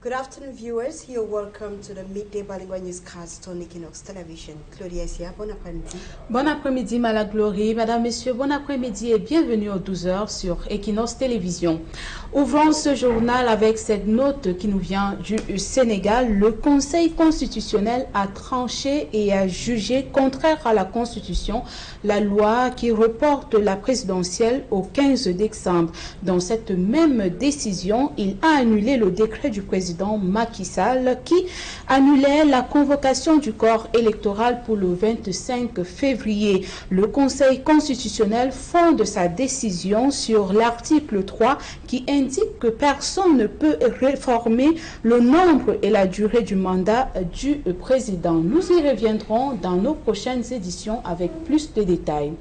Good afternoon, viewers. You're welcome to the midday bilingual newscast on Équinoxe Television. Claudia Sia, bon après-midi. Bon après-midi, Mala Glory. Madame, Messieurs, bon après-midi et bienvenue aux 12h sur Équinoxe Télévision. Ouvrons ce journal avec cette note qui nous vient du Sénégal. Le Conseil constitutionnel a tranché et a jugé contraire à la Constitution la loi qui reporte la présidentielle au 15 décembre. Dans cette même décision, il a annulé le décret du président Macky Sall qui annulait la convocation du corps électoral pour le 25 février. Le Conseil constitutionnel fonde sa décision sur l'article 3 qui indique que personne ne peut réformer le nombre et la durée du mandat du président. Nous y reviendrons dans nos prochaines éditions avec plus de détails.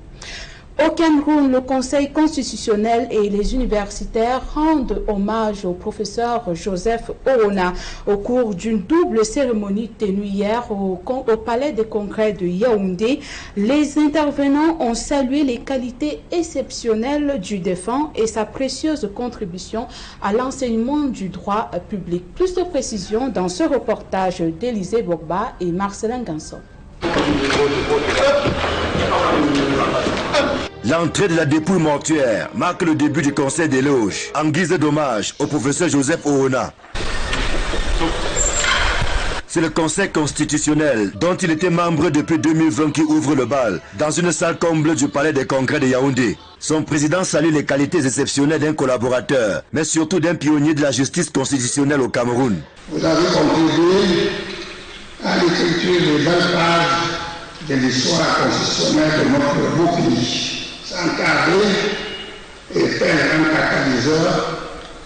Au Cameroun, le Conseil constitutionnel et les universitaires rendent hommage au professeur Joseph Oona au cours d'une double cérémonie tenue hier au Palais des Congrès de Yaoundé. Les intervenants ont salué les qualités exceptionnelles du défunt et sa précieuse contribution à l'enseignement du droit public. Plus de précisions dans ce reportage d'Élisée Bogba et Marcelin Ganson. L'entrée de la dépouille mortuaire marque le début du conseil d'éloge en guise d'hommage au professeur Joseph Oona. C'est le conseil constitutionnel dont il était membre depuis 2020 qui ouvre le bal dans une salle comble du palais des congrès de Yaoundé. Son président salue les qualités exceptionnelles d'un collaborateur, mais surtout d'un pionnier de la justice constitutionnelle au Cameroun. Vous avez contribué à l'écriture des belles pages de l'histoire constitutionnelle de notre beau pays. S'encadrer et faire un catalyseur,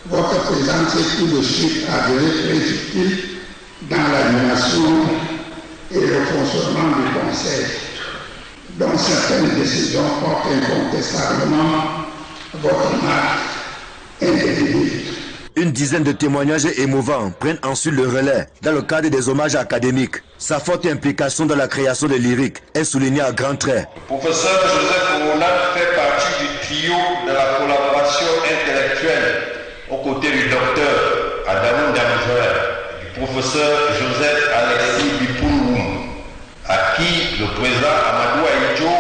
votre présence est tout de suite avérée très utile dans l'animation et le fonctionnement du Conseil, dont certaines décisions portent incontestablement votre marque indélébile. Une dizaine de témoignages émouvants prennent ensuite le relais dans le cadre des hommages académiques. Sa forte implication dans la création de lyriques est soulignée à grands traits. Le professeur Joseph Oona fait partie du trio de la collaboration intellectuelle aux côtés du docteur Adamou Damouzer et du professeur Joseph Alexis Bipouloum, à qui le président Amadou Ahidjo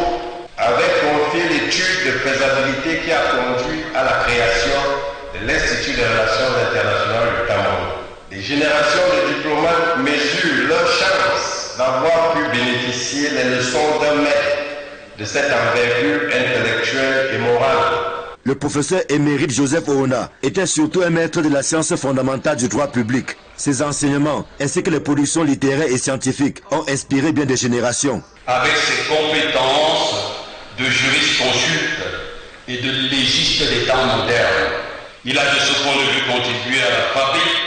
avait confié l'étude de faisabilité qui a conduit à la création de l'Institut des relations internationales du Cameroun. Les générations de diplomates mesurent leur chance d'avoir pu bénéficier des leçons d'un maître de cette envergure intellectuelle et morale. Le professeur émérite Joseph Oona était surtout un maître de la science fondamentale du droit public. Ses enseignements ainsi que les productions littéraires et scientifiques ont inspiré bien des générations. Avec ses compétences de jurisconsulte et de légiste des temps modernes, il a de ce point de vue contribué à la fabrique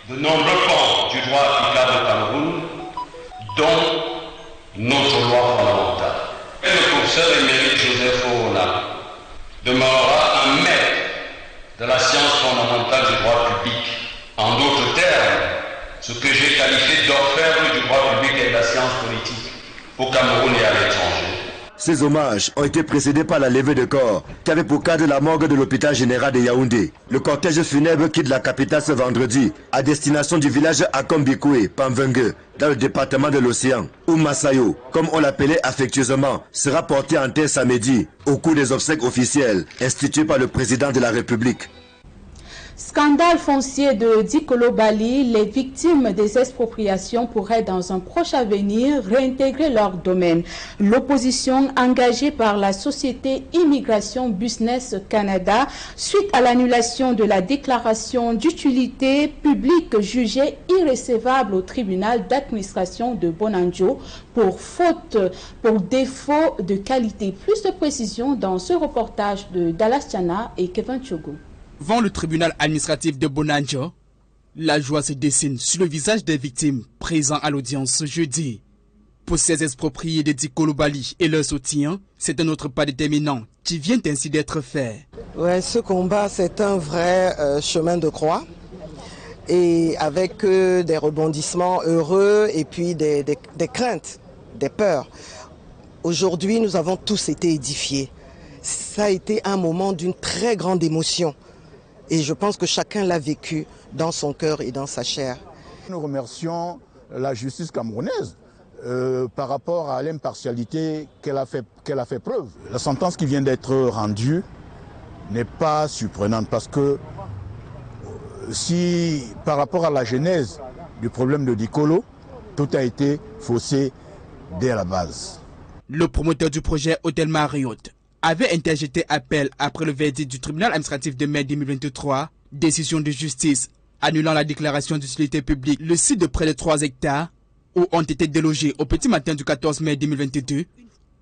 de nombreux pans du droit applicable au Cameroun, dont notre loi fondamentale. Et le professeur émérite Joseph Oona demeurera un maître de la science fondamentale du droit public. En d'autres termes, ce que j'ai qualifié d'orfèvre du droit public et de la science politique au Cameroun et à l'étranger. Ces hommages ont été précédés par la levée de corps qui avait pour cadre la morgue de l'hôpital général de Yaoundé. Le cortège funèbre quitte la capitale ce vendredi à destination du village Akombikoué, Pamvengue, dans le département de l'Océan, où Massayo, comme on l'appelait affectueusement, sera porté en terre samedi au cours des obsèques officielles instituées par le président de la République. Scandale foncier de Dikolo Bali, les victimes des expropriations pourraient dans un proche avenir réintégrer leur domaine. L'opposition engagée par la société Immigration Business Canada suite à l'annulation de la déclaration d'utilité publique jugée irrécevable au tribunal d'administration de Bonanjo pour défaut de qualité. Plus de précisions dans ce reportage de Dallas Tiana et Kevin Chogo. Devant le tribunal administratif de Bonanjo, la joie se dessine sur le visage des victimes présents à l'audience ce jeudi. Pour ces expropriés de Dikolo Bali et leurs soutiens, c'est un autre pas déterminant qui vient ainsi d'être fait. Ouais, ce combat, c'est un vrai chemin de croix et avec des rebondissements heureux et puis des craintes, des peurs. Aujourd'hui, nous avons tous été édifiés. Ça a été un moment d'une très grande émotion. Et je pense que chacun l'a vécu dans son cœur et dans sa chair. Nous remercions la justice camerounaise par rapport à l'impartialité qu'elle a fait preuve. La sentence qui vient d'être rendue n'est pas surprenante parce que si par rapport à la genèse du problème de Dikolo, tout a été faussé dès la base. Le promoteur du projet Hôtel Marriott avait interjeté appel après le verdict du tribunal administratif de mai 2023, décision de justice annulant la déclaration d'utilité publique. Le site de près de 3 hectares où ont été délogés au petit matin du 14 mai 2022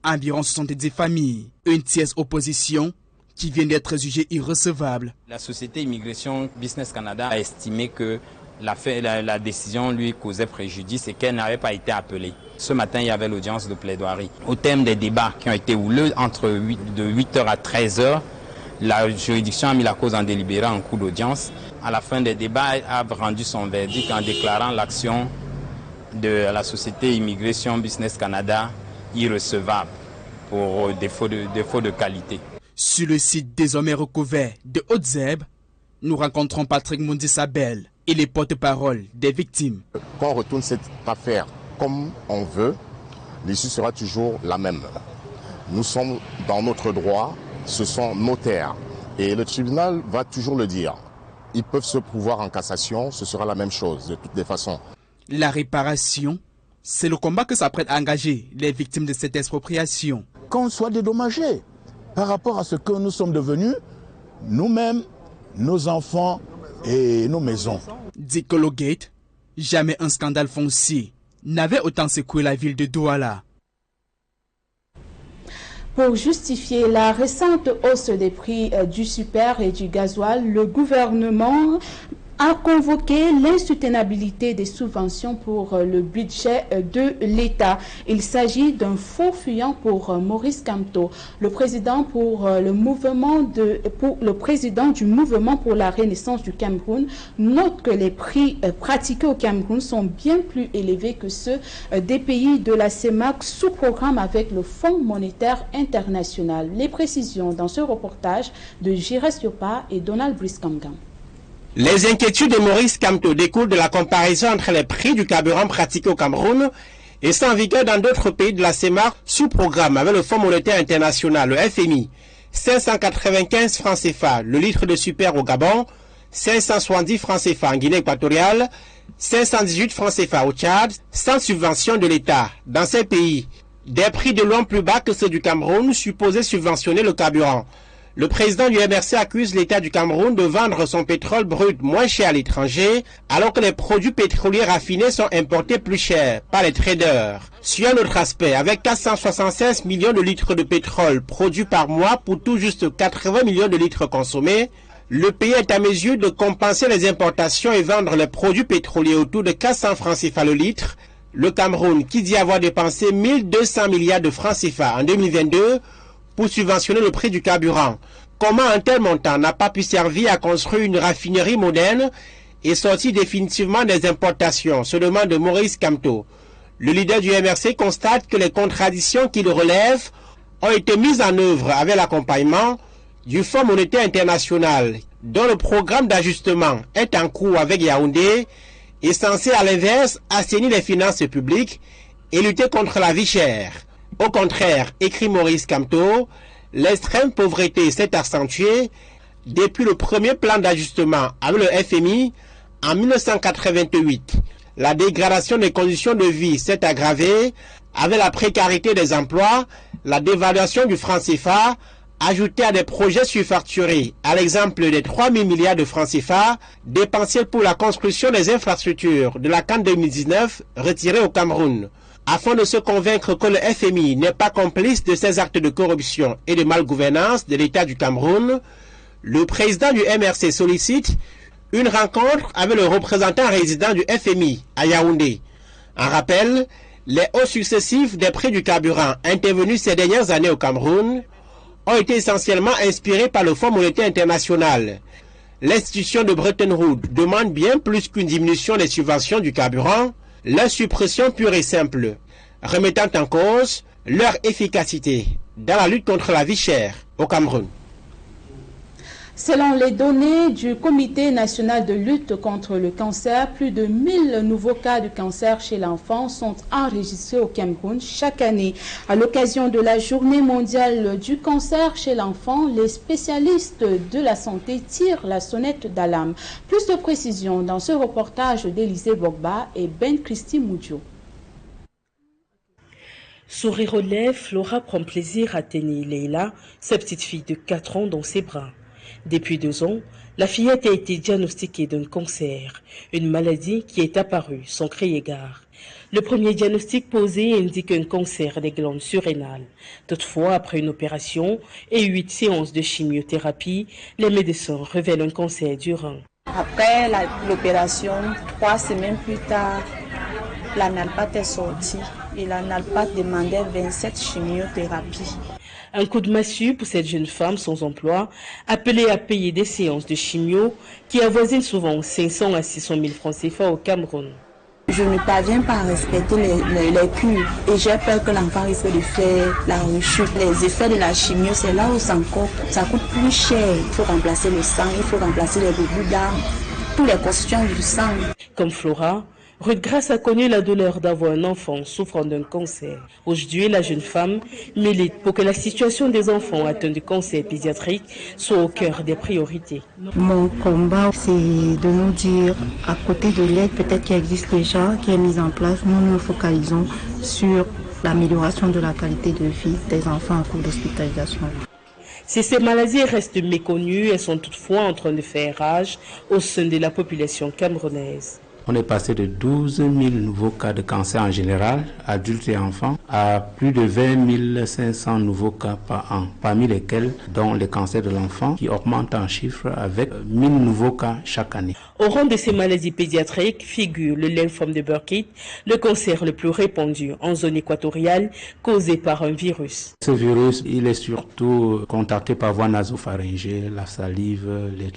environ 70 familles. Une tierce opposition qui vient d'être jugée irrecevable. La société Immigration Business Canada a estimé que la décision lui causait préjudice et qu'elle n'avait pas été appelée. Ce matin, il y avait l'audience de plaidoirie. Au terme des débats qui ont été houleux de 8h à 13h, la juridiction a mis la cause en délibéré en cours d'audience. À la fin des débats, elle a rendu son verdict en déclarant l'action de la société Immigration Business Canada irrecevable pour défaut de qualité. Sur le site désormais recouvert de hautes herbes, nous rencontrons Patrick Mondi-Sabel et les porte-parole des victimes. Quand on retourne cette affaire comme on veut, l'issue sera toujours la même. Nous sommes dans notre droit, ce sont nos terres. Et le tribunal va toujours le dire. Ils peuvent se pourvoir en cassation, ce sera la même chose de toutes les façons. La réparation, c'est le combat que s'apprêtent à engager les victimes de cette expropriation. Qu'on soit dédommagés par rapport à ce que nous sommes devenus, nous-mêmes, nos enfants et nos maisons. Dikolo Gate, jamais un scandale foncier n'avait autant secoué la ville de Douala. Pour justifier la récente hausse des prix du super et du gasoil, le gouvernement a convoqué l'insoutenabilité des subventions pour le budget de l'État. Il s'agit d'un faux fuyant pour Maurice Kamto, le président du mouvement pour la renaissance du Cameroun. Note que les prix pratiqués au Cameroun sont bien plus élevés que ceux des pays de la CEMAC sous programme avec le Fonds monétaire international. Les précisions dans ce reportage de Jires Yopa et Donald Briskamgan. Les inquiétudes de Maurice Kamto découlent de la comparaison entre les prix du carburant pratiqués au Cameroun et ceux en vigueur dans d'autres pays de la CEMAC sous programme avec le Fonds monétaire international, le FMI. 595 francs CFA le litre de super au Gabon, 570 francs CFA en Guinée équatoriale, 518 francs CFA au Tchad, sans subvention de l'État. Dans ces pays, des prix de loin plus bas que ceux du Cameroun supposaient subventionner le carburant. Le président du MRC accuse l'État du Cameroun de vendre son pétrole brut moins cher à l'étranger, alors que les produits pétroliers raffinés sont importés plus cher par les traders. Sur un autre aspect, avec 476 millions de litres de pétrole produits par mois pour tout juste 80 millions de litres consommés, le pays est à mesure de compenser les importations et vendre les produits pétroliers autour de 400 francs CFA le litre. Le Cameroun, qui dit avoir dépensé 1200 milliards de francs CFA en 2022, pour subventionner le prix du carburant. Comment un tel montant n'a pas pu servir à construire une raffinerie moderne et sortir définitivement des importations, se demande Maurice Kamto. Le leader du MRC constate que les contradictions qu'il relève ont été mises en œuvre avec l'accompagnement du Fonds monétaire international, dont le programme d'ajustement est en cours avec Yaoundé et censé à l'inverse assainir les finances publiques et lutter contre la vie chère. Au contraire, écrit Maurice Kamto, l'extrême pauvreté s'est accentuée depuis le premier plan d'ajustement avec le FMI en 1988. La dégradation des conditions de vie s'est aggravée avec la précarité des emplois, la dévaluation du franc CFA, ajoutée à des projets surfacturés, à l'exemple des 3 000 milliards de francs CFA dépensés pour la construction des infrastructures de la CAN 2019 retirées au Cameroun. Afin de se convaincre que le FMI n'est pas complice de ces actes de corruption et de malgouvernance de l'État du Cameroun, le président du MRC sollicite une rencontre avec le représentant résident du FMI à Yaoundé. En rappel, les hausses successives des prix du carburant intervenus ces dernières années au Cameroun ont été essentiellement inspirées par le Fonds monétaire international. L'institution de Bretton Woods demande bien plus qu'une diminution des subventions du carburant, la suppression pure et simple, remettant en cause leur efficacité dans la lutte contre la vie chère au Cameroun. Selon les données du Comité national de lutte contre le cancer, plus de 1000 nouveaux cas de cancer chez l'enfant sont enregistrés au Cameroun chaque année. À l'occasion de la journée mondiale du cancer chez l'enfant, les spécialistes de la santé tirent la sonnette d'alarme. Plus de précisions dans ce reportage d'Élisée Bogba et Ben Christy Moudio. Sourire aux lèvres, Flora prend plaisir à tenir Leila, sa petite fille de 4 ans, dans ses bras. Depuis 2 ans, la fillette a été diagnostiquée d'un cancer, une maladie qui est apparue sans crier gare. Le premier diagnostic posé indique un cancer des glandes surrénales. Toutefois, après une opération et 8 séances de chimiothérapie, les médecins révèlent un cancer du rein. Après l'opération, 3 semaines plus tard, la nalpate est sortie et la nalpate demandait 27 chimiothérapies. Un coup de massue pour cette jeune femme sans emploi, appelée à payer des séances de chimio qui avoisinent souvent 500 à 600 000 francs CFA au Cameroun. Je ne parviens pas à respecter les cures et j'ai peur que l'enfant risque de faire la rechute. Les effets de la chimio, c'est là où ça coûte plus cher. Il faut remplacer le sang, il faut remplacer les bouts d'âme, tous les constituants du sang. Comme Flora, Ruth Grace a connu la douleur d'avoir un enfant souffrant d'un cancer. Aujourd'hui, la jeune femme milite pour que la situation des enfants atteints de cancer pédiatrique soit au cœur des priorités. Mon combat, c'est de nous dire, à côté de l'aide peut-être qui existe déjà, qui est mise en place, nous nous focalisons sur l'amélioration de la qualité de vie des enfants en cours d'hospitalisation. Si ces maladies restent méconnues, elles sont toutefois en train de faire rage au sein de la population camerounaise. On est passé de 12 000 nouveaux cas de cancer en général, adultes et enfants, à plus de 20 500 nouveaux cas par an, parmi lesquels dont les cancers de l'enfant qui augmentent en chiffres avec 1000 nouveaux cas chaque année. Au rang de ces maladies pédiatriques figure le lymphome de Burkitt, le cancer le plus répandu en zone équatoriale causé par un virus. Ce virus, il est surtout contacté par voie nasopharyngée, la salive,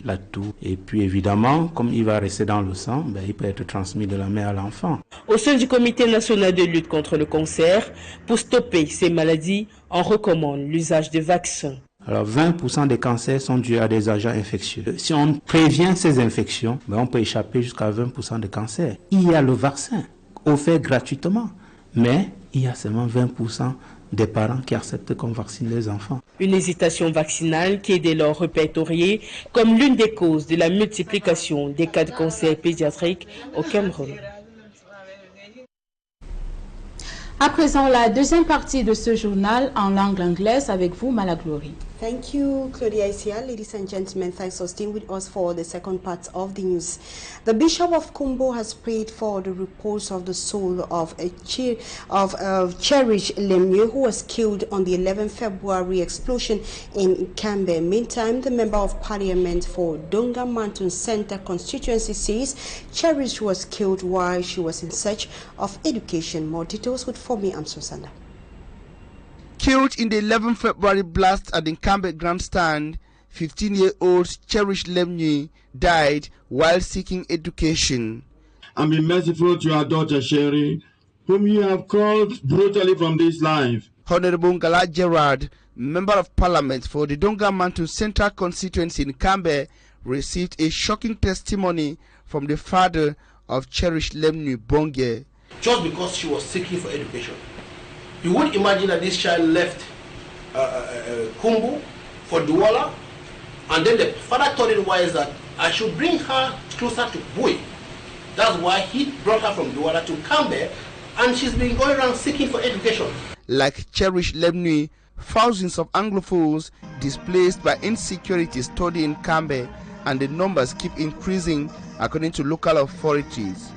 la toux, et puis évidemment, comme il va rester dans le sang, il peut être transmis de la mère à l'enfant. Au sein du Comité national de lutte contre le cancer, pour stopper ces maladies, on recommande l'usage de vaccins. Alors 20% des cancers sont dus à des agents infectieux. Si on prévient ces infections, on peut échapper jusqu'à 20% de cancers. Il y a le vaccin offert gratuitement, mais il y a seulement 20% des parents qui acceptent qu'on vaccine les enfants. Une hésitation vaccinale qui est dès lors répertoriée comme l'une des causes de la multiplication des cas de cancer pédiatrique au Cameroun. À présent, la deuxième partie de ce journal en langue anglaise avec vous, Malaglory. Thank you, Claudia Isia. Ladies and gentlemen, thanks for staying with us for the second part of the news. The Bishop of Kumbo has prayed for the repose of the soul of Cherish Lemue, who was killed on the 11th February explosion in Cambe. Meantime, the Member of Parliament for Donga Mountain Centre constituency says Cherish was killed while she was in search of education. More details with Fomi Amsosana. Killed in the 11th February blast at the Cambe grandstand, 15-year-old Cherish Lemue died while seeking education. And be merciful to your daughter Sherry, whom you have called brutally from this life. Honorable Ngala Gerard, Member of Parliament for the Donga Mountain Central constituency in Cambe, received a shocking testimony from the father of Cherish Lemue Bonge. Just because she was seeking for education. You would imagine that this child left Kumbu for Douala, and then the father thought it wise that I should bring her closer to Bui. That's why he brought her from Douala to Cambe, and she's been going around seeking for education. Like Cherish Lemue, thousands of Anglophones displaced by insecurity study in Cambe, and the numbers keep increasing according to local authorities.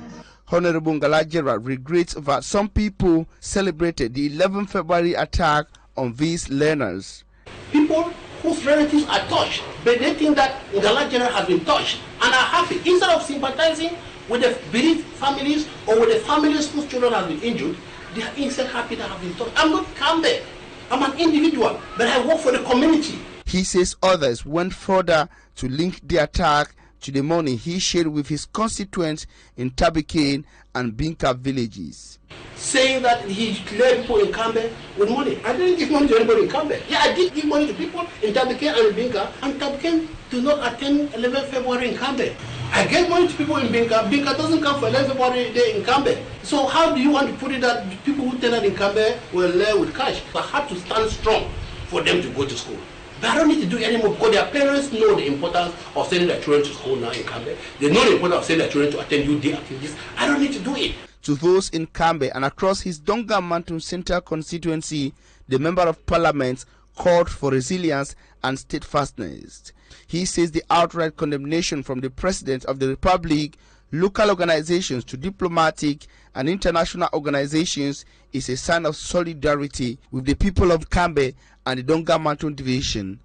Honorable Ngala Gerard regrets that some people celebrated the 11th February attack on these learners. People whose relatives are touched, but they think that Ngala Gerard has been touched and are happy. Instead of sympathizing with the bereaved families or with the families whose children have been injured, they are instead happy that have been touched. I'm not Cambe. I'm an individual, but I work for the community. He says others went further to link the attack to the money he shared with his constituents in Tabikane and Binka villages. Saying that he led people in Kambe with money. I didn't give money to anybody in Kambe. Yeah, I did give money to people in Tabikane and Binka, and Tabikane do not attend 11 February in Kambe. I gave money to people in Binka. Binka doesn't come for 11 February day in Kambe. So how do you want to put it that people who tendered in Kambe were there with cash? I had to stand strong for them to go to school. But I don't need to do it anymore because their parents know the importance of sending their children to school now in Kambe. They know the importance of sending their children to attend youth day activities. I don't need to do it. To those in Kambe and across his Donga Mountain Central constituency, the Member of Parliament called for resilience and steadfastness. He says the outright condemnation from the President of the Republic, local organizations to diplomatic and international organizations is a sign of solidarity with the people of Kambe and the Donga Mountain Division.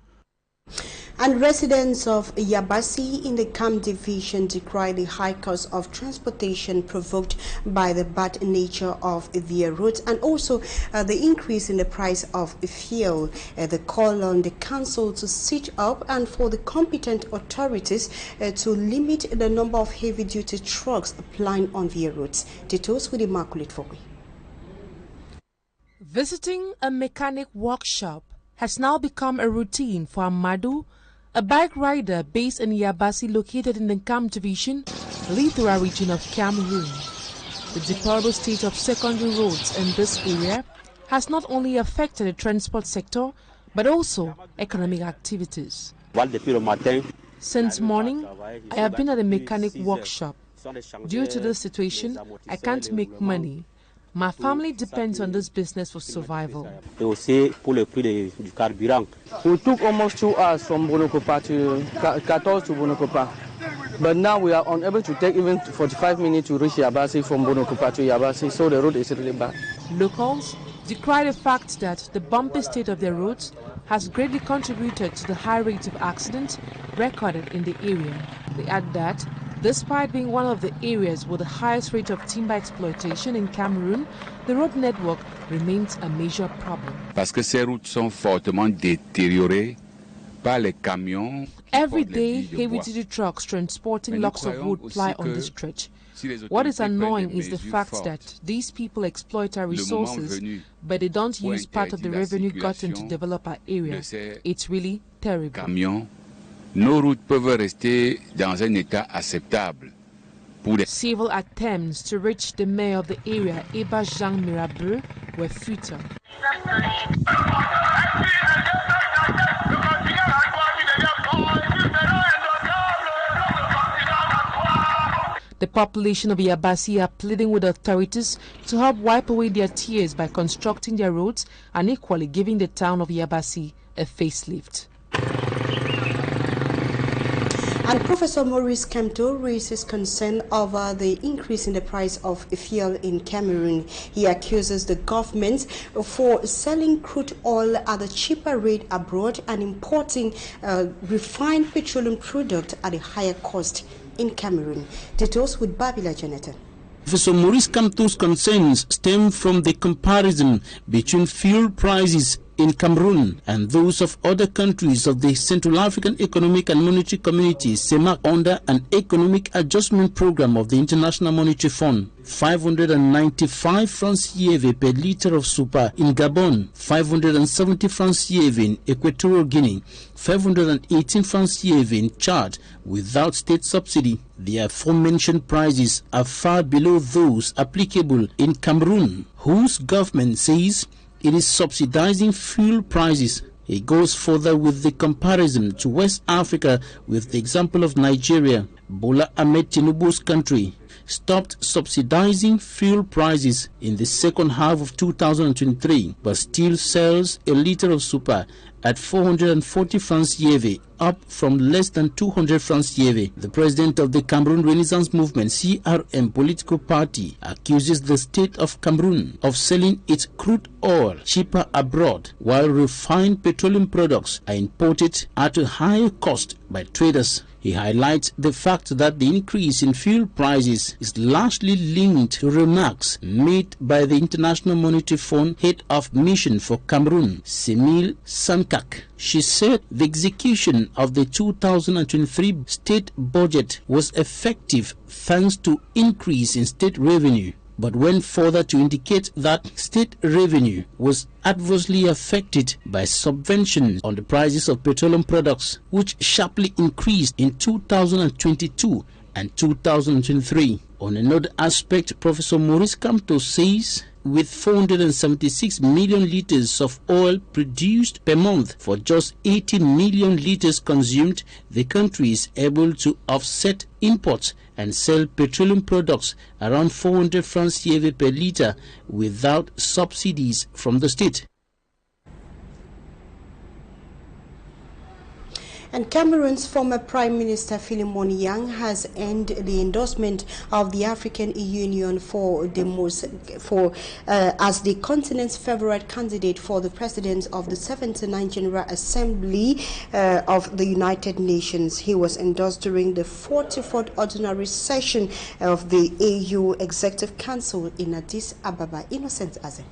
And residents of Yabasi in the Kam Division decry the high cost of transportation provoked by the bad nature of their routes and also the increase in the price of fuel. They call on the council to sit up and for the competent authorities to limit the number of heavy-duty trucks plying on their routes. Details with Immaculate Fogui. Visiting a mechanic workshop has now become a routine for Amadou, a bike rider based in Yabasi located in the Kam Division, Lithura region of Cameroon. The deplorable state of secondary roads in this area has not only affected the transport sector but also economic activities. Since morning, I have been at a mechanic workshop. Due to this situation, I can't make money. My family depends on this business for survival. We took almost 2 hours from Bonokopa to 14 to Bonokopa. But now we are unable to take even 45 minutes to reach Yabasi from Bonokopa to Yabasi, so the road is really bad. Locals decry the fact that the bumpy state of their roads has greatly contributed to the high rate of accidents recorded in the area. They add that despite being one of the areas with the highest rate of timber exploitation in Cameroon, the road network remains a major problem. Parce que ces routes sont fortement détériorées par les camions. Every day, heavy-duty trucks transporting logs of wood ply on this stretch. What is annoying is the fact that these people exploit our resources, but they don't use part of the revenue gotten to develop our area. It's really terrible. Nos routes peuvent rester dans un état acceptable. Several attempts to reach the mayor of the area, Eba Jean Mirabeau, were futile. The population of Yabasi are pleading with authorities to help wipe away their tears by constructing their roads and equally giving the town of Yabasi a facelift. And Professor Maurice Kamto raises concern over the increase in the price of fuel in Cameroon. He accuses the government for selling crude oil at a cheaper rate abroad and importing refined petroleum products at a higher cost in Cameroon. Details with Babila Jonathan. Professor Maurice Kamto's concerns stem from the comparison between fuel prices in Cameroon and those of other countries of the Central African Economic and Monetary Community, CEMAC, under an economic adjustment program of the International Monetary Fund. 595 francs CFA per litre of super in Gabon, 570 francs CFA in Equatorial Guinea, 518 francs CFA in Chad without state subsidy. The aforementioned prices are far below those applicable in Cameroon, whose government says it is subsidizing fuel prices. It goes further with the comparison to West Africa with the example of Nigeria. Bola Ahmed Tinubu's country stopped subsidizing fuel prices in the second half of 2023, but still sells a liter of super at 440 francs CFA, up from less than 200 francs CFA. The president of the Cameroon Renaissance Movement, CRM political party, accuses the state of Cameroon of selling its crude oil cheaper abroad, while refined petroleum products are imported at a higher cost by traders. He highlights the fact that the increase in fuel prices is largely linked to remarks made by the International Monetary Fund head of mission for Cameroon, Semil Sankara. ICAC. She said the execution of the 2023 state budget was effective thanks to increase in state revenue, but went further to indicate that state revenue was adversely affected by subventions on the prices of petroleum products, which sharply increased in 2022 and 2023. On another aspect, Professor Maurice Kamto says with 476 million liters of oil produced per month for just 18 million liters consumed, the country is able to offset imports and sell petroleum products around 400 francs CFA per liter without subsidies from the state. And Cameroon's former Prime Minister Philemon Yang has earned the endorsement of the African Union as the continent's favorite candidate for the president of the 79th General Assembly of the United Nations. He was endorsed during the 44th Ordinary Session of the AU Executive Council in Addis Ababa. Innocent Azen.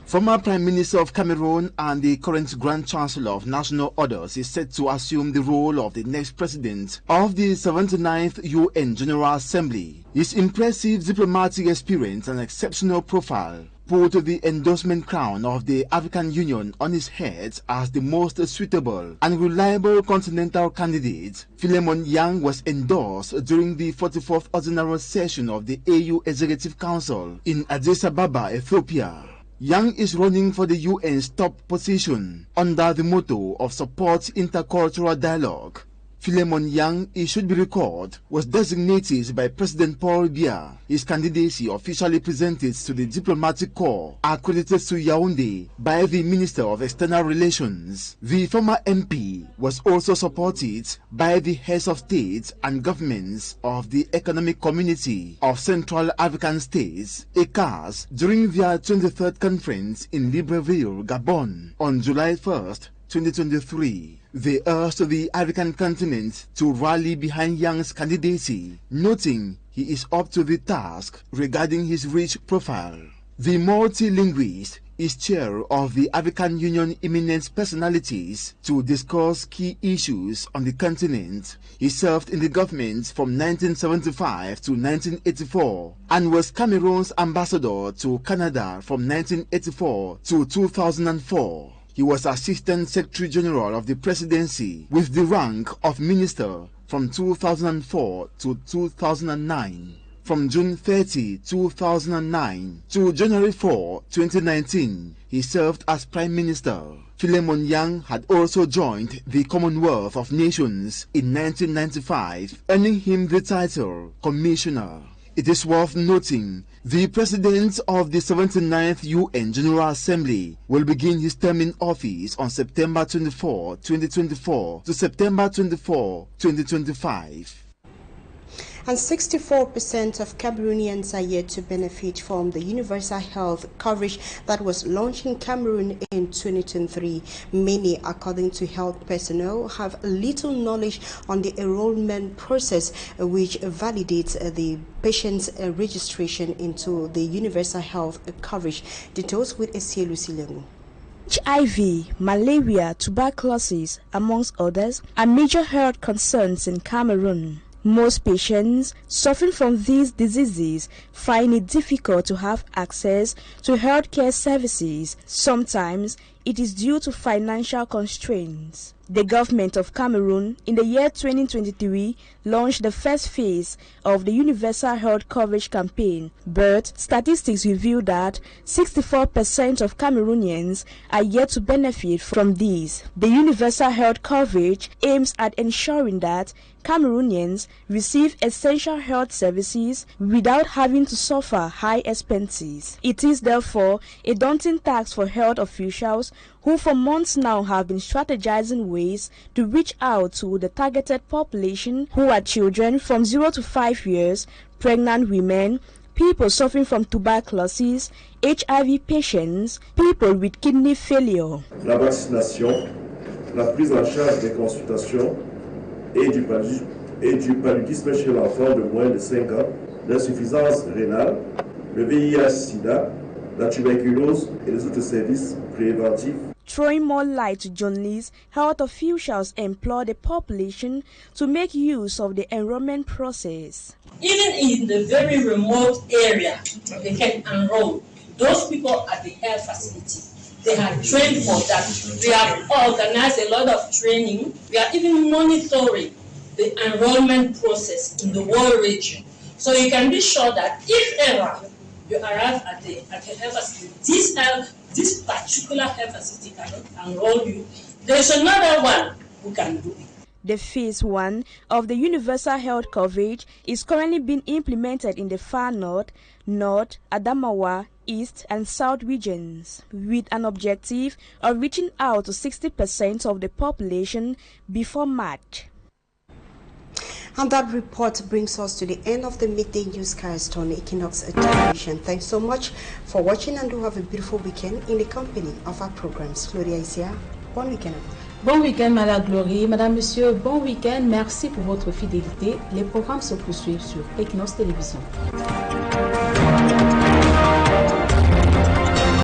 Former Prime Minister of Cameroon and the current Grand Chancellor of National Orders is set to assume the role of the next president of the 79th UN General Assembly. His impressive diplomatic experience and exceptional profile put the endorsement crown of the African Union on his head as the most suitable and reliable continental candidate. Philemon Yang was endorsed during the 44th Ordinary Session of the AU Executive Council in Addis Ababa, Ethiopia. Yang is running for the UN's top position under the motto of support intercultural dialogue. Philemon Yang, it should be recalled, was designated by President Paul Biya. His candidacy officially presented to the diplomatic corps accredited to Yaoundé by the Minister of External Relations. The former MP was also supported by the heads of state and governments of the Economic Community of Central African States, ECAS, during their 23rd conference in Libreville, Gabon, on July 1st, 2023. They urged the African continent to rally behind Yang's candidacy, noting he is up to the task regarding his rich profile. The multilinguist is chair of the African Union Eminent Personalities to discuss key issues on the continent. He served in the government from 1975 to 1984 and was Cameroon's ambassador to Canada from 1984 to 2004. He was Assistant Secretary General of the Presidency with the rank of Minister from 2004 to 2009. From June 30, 2009 to January 4, 2019, he served as Prime Minister. Philemon Yang had also joined the Commonwealth of Nations in 1995, earning him the title Commissioner. It is worth noting the President of the 79th UN General Assembly will begin his term in office on September 24, 2024 to September 24, 2025. And 64% of Cameroonians are yet to benefit from the universal health coverage that was launched in Cameroon in 2023. Many, according to health personnel, have little knowledge on the enrollment process, which validates the patient's registration into the universal health coverage. Details with Esielu Silemu. HIV, malaria, tuberculosis, amongst others, are major health concerns in Cameroon. Most patients suffering from these diseases find it difficult to have access to healthcare services. Sometimes it is due to financial constraints. The government of Cameroon in the year 2023 launched the first phase of the Universal Health Coverage campaign, but statistics reveal that 64% of Cameroonians are yet to benefit from these. The Universal Health Coverage aims at ensuring that Cameroonians receive essential health services without having to suffer high expenses. It is therefore a daunting task for health officials who for months now have been strategizing ways to reach out to the targeted population, who are children from 0 to 5 years, pregnant women, people suffering from tuberculosis, HIV patients, people with kidney failure. La vaccination, la prise en charge des consultations et du paludisme chez l'enfant de moins de 5 ans, l'insuffisance rénale, le VIH-Sida, la tuberculose et les autres services préventifs Throwing more light to journalists, health officials implore the population to make use of the enrollment process. Even in the very remote area, they can enroll. Those people at the health facility, they are trained for that. We have organized a lot of training. We are even monitoring the enrollment process in the whole region. So you can be sure that if ever you arrive at the health facility, this particular health facility cannot enroll you, there's another one who can do it. The phase 1 of the universal health coverage is currently being implemented in the far north, Adamawa, east and south regions, with an objective of reaching out to 60% of the population before March. And that report brings us to the end of the midday newscast on Équinoxe television. Thanks so much for watching, and do have a beautiful weekend in the company of our programs. Gloria is here. Bon week-end. Bon week-end, Madame Glory. Madame, Monsieur, bon week-end. Merci pour votre fidélité. Les programmes se poursuivent sur Équinoxe télévision.